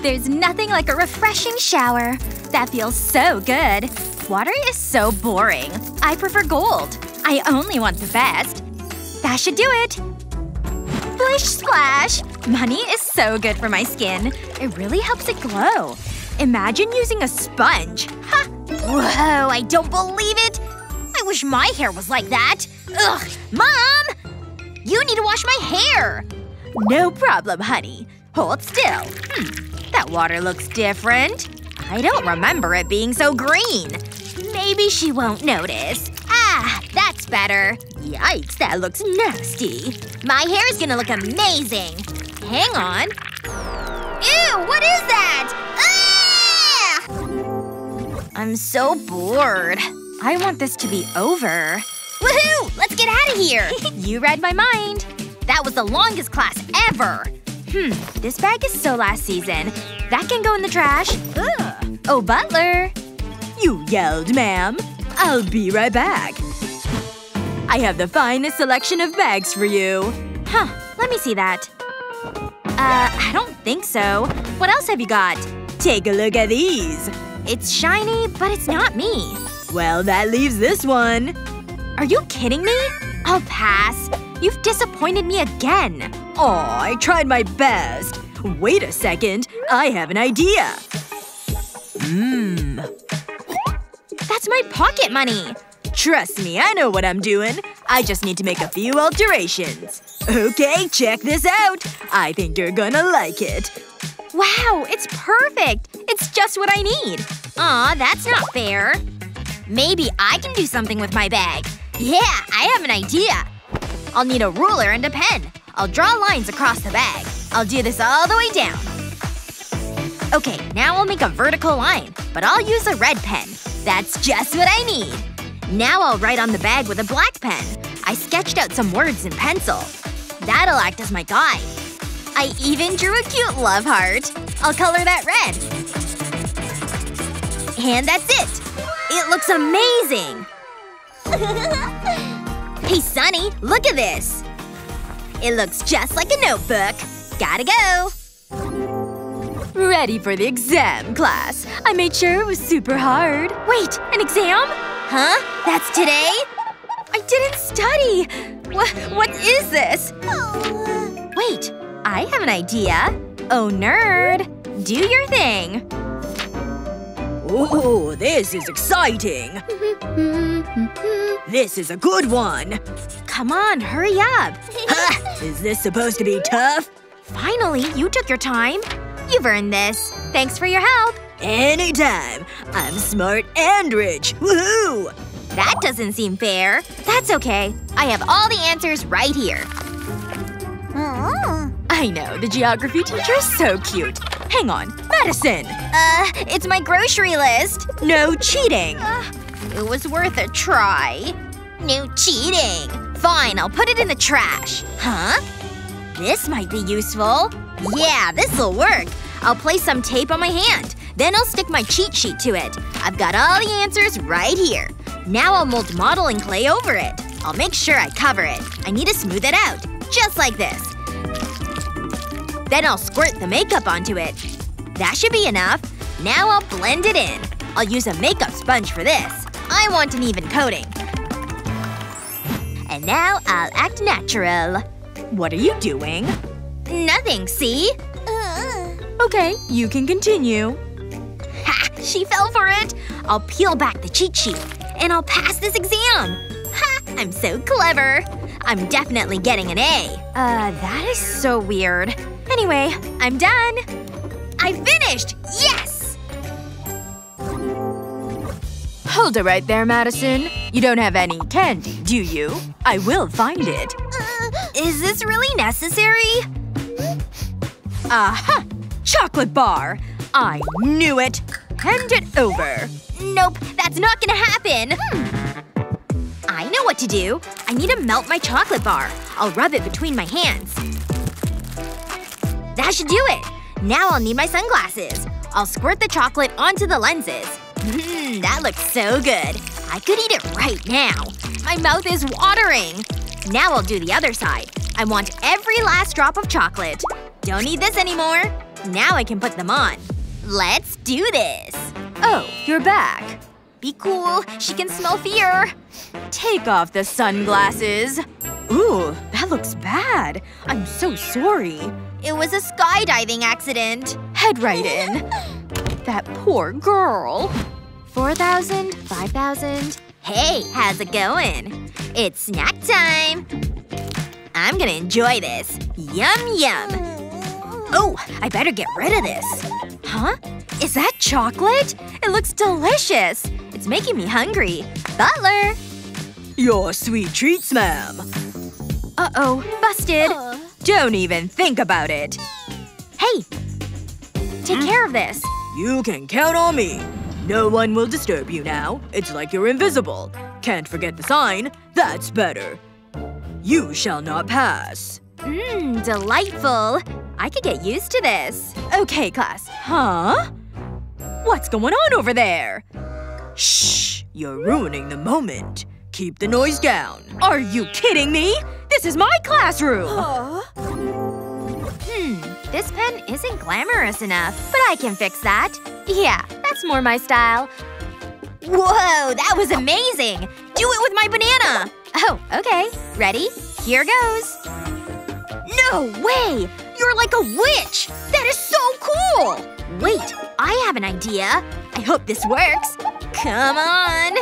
There's nothing like a refreshing shower. That feels so good. Water is so boring. I prefer gold. I only want the best. That should do it. Splish splash! Money is so good for my skin. It really helps it glow. Imagine using a sponge. Ha! Whoa, I don't believe it! I wish my hair was like that. Ugh! Mom! You need to wash my hair! No problem, honey. Hold still. That water looks different. I don't remember it being so green. Maybe she won't notice. Ah, that's better. Yikes, that looks nasty. My hair's gonna look amazing. Hang on. Ew, what is that? Ah! I'm so bored. I want this to be over. Woohoo! Let's get out of here! You read my mind. That was the longest class ever. This bag is so last season. That can go in the trash. Ugh. Oh, butler. You yelled, ma'am. I'll be right back. I have the finest selection of bags for you. Huh. Let me see that. I don't think so. What else have you got? Take a look at these. It's shiny, but it's not me. Well, that leaves this one. Are you kidding me? I'll pass. You've disappointed me again. Aw, I tried my best. Wait a second. I have an idea. That's my pocket money. Trust me, I know what I'm doing. I just need to make a few alterations. Okay, check this out. I think you're gonna like it. Wow, it's perfect! It's just what I need. Aw, that's not fair. Maybe I can do something with my bag. Yeah, I have an idea. I'll need a ruler and a pen. I'll draw lines across the bag. I'll do this all the way down. Okay, now I'll make a vertical line. But I'll use a red pen. That's just what I need. Now I'll write on the bag with a black pen. I sketched out some words in pencil. That'll act as my guide. I even drew a cute love heart. I'll color that red. And that's it! It looks amazing! Hey, Sunny, look at this! It looks just like a notebook. Gotta go! Ready for the exam, class. I made sure it was super hard. Wait, an exam? Huh? That's today? I didn't study! What is this? Wait, I have an idea. Oh, nerd. Do your thing. Ooh, this is exciting. This is a good one. Come on, hurry up. Ha! Is this supposed to be tough? Finally, you took your time. You've earned this. Thanks for your help. Anytime. I'm smart and rich. Woohoo! That doesn't seem fair. That's okay. I have all the answers right here. I know, the geography teacher is so cute. Hang on. Madison! It's my grocery list. No cheating. It was worth a try. No cheating. Fine, I'll put it in the trash. Huh? This might be useful. Yeah, this'll work. I'll place some tape on my hand. Then I'll stick my cheat sheet to it. I've got all the answers right here. Now I'll mold modeling clay over it. I'll make sure I cover it. I need to smooth it out. Just like this. Then I'll squirt the makeup onto it. That should be enough. Now I'll blend it in. I'll use a makeup sponge for this. I want an even coating. And now I'll act natural. What are you doing? Nothing, see? Okay, you can continue. Ha! She fell for it! I'll peel back the cheat sheet. And I'll pass this exam! Ha! I'm so clever! I'm definitely getting an A. That is so weird. Anyway, I'm done! I finished! Yes! Hold it right there, Madison. You don't have any candy, do you? I will find it. Is this really necessary? Aha! Chocolate bar! I knew it! Hand it over. Nope, that's not gonna happen! I know what to do. I need to melt my chocolate bar. I'll rub it between my hands. That should do it! Now I'll need my sunglasses. I'll squirt the chocolate onto the lenses. That looks so good. I could eat it right now. My mouth is watering. Now I'll do the other side. I want every last drop of chocolate. Don't need this anymore. Now I can put them on. Let's do this. Oh, you're back. Be cool. She can smell fear. Take off the sunglasses. Ooh, that looks bad. I'm so sorry. It was a skydiving accident. Head right in. That poor girl. 4,000, 5,000. Hey, how's it going? It's snack time. I'm gonna enjoy this. Yum yum. Oh, I better get rid of this. Huh? Is that chocolate? It looks delicious. It's making me hungry. Butler! Your sweet treats, ma'am. Uh-oh. Busted. Don't even think about it. Hey! Take care of this. You can count on me. No one will disturb you now. It's like you're invisible. Can't forget the sign. That's better. You shall not pass. Delightful. I could get used to this. Okay, class. Huh? What's going on over there? Shh! You're ruining the moment. Keep the noise down. Are you kidding me? This is my classroom! This pen isn't glamorous enough. But I can fix that. Yeah, that's more my style. Whoa, that was amazing! Do it with my banana! Oh, okay. Ready? Here goes. No way! You're like a witch! That is so cool! Wait, I have an idea. I hope this works. Come on.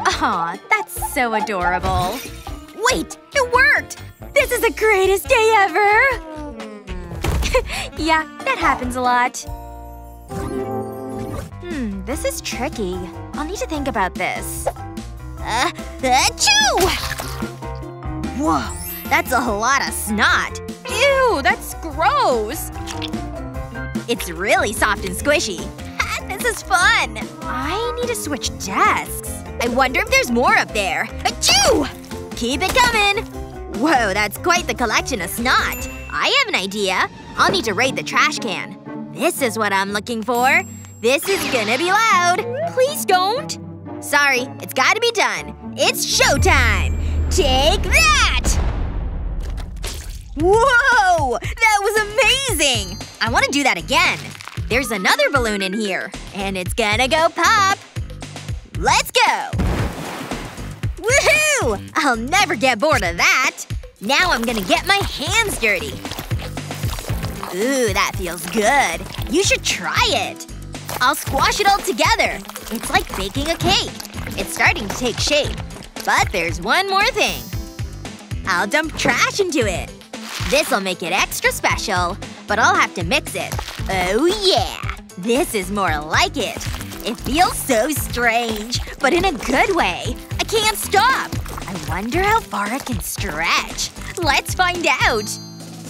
Aw, that's so adorable. Wait, it worked! This is the greatest day ever! Yeah, that happens a lot. This is tricky. I'll need to think about this. Achoo! Whoa, that's a lot of snot. Ew, that's gross. It's really soft and squishy. This is fun. I need to switch desks. I wonder if there's more up there. Achoo! Keep it coming. Whoa, that's quite the collection of snot. I have an idea. I'll need to raid the trash can. This is what I'm looking for. This is gonna be loud. Please don't. Sorry, it's gotta be done. It's showtime! Take that! Whoa! That was amazing! I want to do that again. There's another balloon in here. And it's gonna go pop. Let's go! Woohoo! I'll never get bored of that. Now I'm gonna get my hands dirty. Ooh, that feels good. You should try it. I'll squash it all together. It's like baking a cake. It's starting to take shape. But there's one more thing. I'll dump trash into it. This'll make it extra special. But I'll have to mix it. Oh yeah! This is more like it. It feels so strange. But in a good way. I can't stop. I wonder how far it can stretch. Let's find out.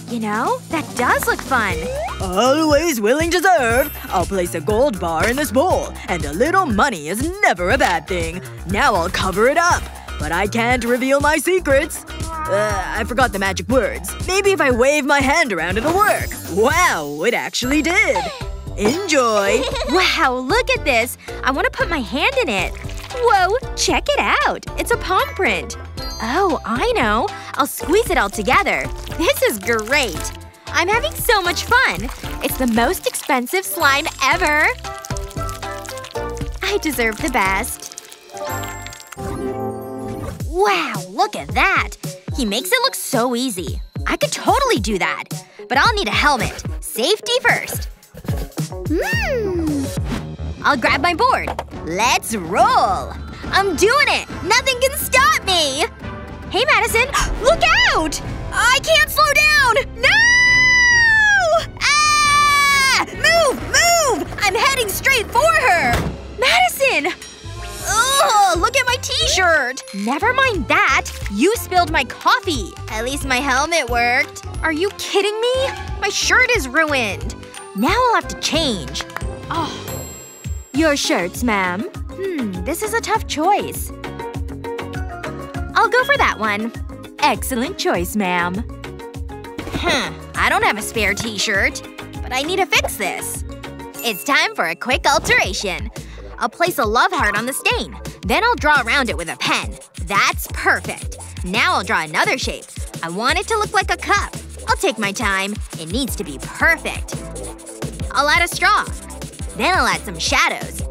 You know, that does look fun. Always willing to serve. I'll place a gold bar in this bowl. And a little money is never a bad thing. Now I'll cover it up. But I can't reveal my secrets. I forgot the magic words. Maybe if I wave my hand around it'll work. Wow, it actually did. Enjoy. Wow, look at this. I want to put my hand in it. Whoa, check it out. It's a palm print. Oh, I know. I'll squeeze it all together. This is great. I'm having so much fun. It's the most expensive slime ever. I deserve the best. Wow, look at that. He makes it look so easy. I could totally do that. But I'll need a helmet. Safety first. I'll grab my board. Let's roll. I'm doing it! Nothing can stop me! Hey, Madison! Look out! I can't slow down! No! Ah! Move! Move! I'm heading straight for her! Madison! Ugh! Look at my t-shirt! Never mind that. You spilled my coffee. At least my helmet worked. Are you kidding me? My shirt is ruined. Now I'll have to change. Oh. Your shirts, ma'am. This is a tough choice. I'll go for that one. Excellent choice, ma'am. I don't have a spare t-shirt. But I need to fix this. It's time for a quick alteration. I'll place a love heart on the stain. Then I'll draw around it with a pen. That's perfect. Now I'll draw another shape. I want it to look like a cup. I'll take my time. It needs to be perfect. I'll add a straw. Then I'll add some shadows.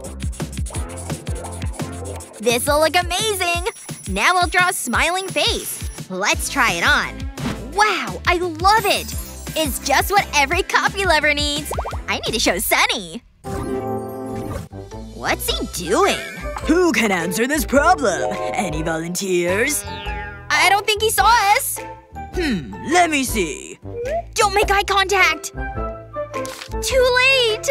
This'll look amazing! Now I'll draw a smiling face. Let's try it on. Wow, I love it! It's just what every coffee lover needs. I need to show Sunny. What's he doing? Who can answer this problem? Any volunteers? I don't think he saw us. Let me see. Don't make eye contact! Too late!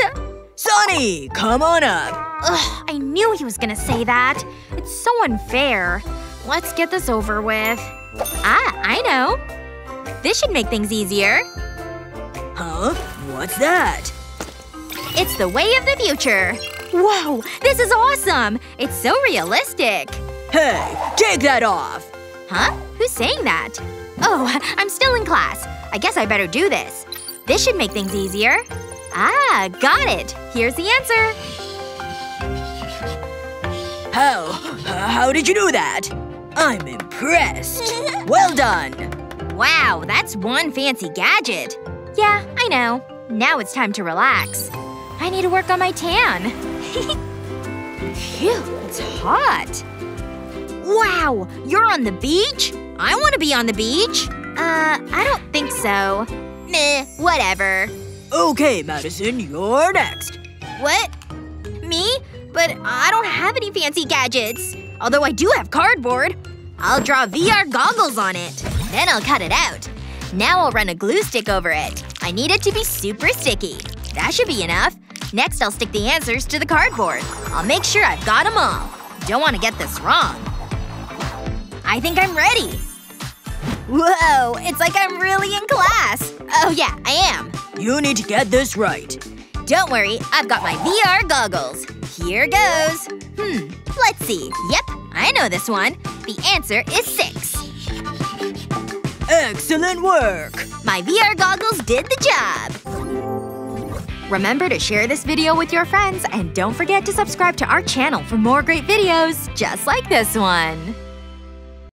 Sunny, come on up. Ugh, I knew he was gonna say that. It's so unfair. Let's get this over with. Ah, I know. This should make things easier. Huh? What's that? It's the way of the future. Whoa! This is awesome! It's so realistic. Hey, take that off! Huh? Who's saying that? Oh, I'm still in class. I guess I better do this. This should make things easier. Ah, got it. Here's the answer. How did you do that? I'm impressed. Well done. Wow, that's one fancy gadget. Yeah, I know. Now it's time to relax. I need to work on my tan. Phew, it's hot. Wow, you're on the beach? I want to be on the beach. I don't think so. Meh, whatever. Okay, Madison, you're next. What? Me? But I don't have any fancy gadgets. Although I do have cardboard. I'll draw VR goggles on it. Then I'll cut it out. Now I'll run a glue stick over it. I need it to be super sticky. That should be enough. Next I'll stick the answers to the cardboard. I'll make sure I've got them all. Don't want to get this wrong. I think I'm ready. Whoa, it's like I'm really in class. Oh yeah, I am. You need to get this right. Don't worry, I've got my VR goggles. Here goes. Let's see. Yep, I know this one. The answer is 6. Excellent work! My VR goggles did the job! Remember to share this video with your friends and don't forget to subscribe to our channel for more great videos just like this one.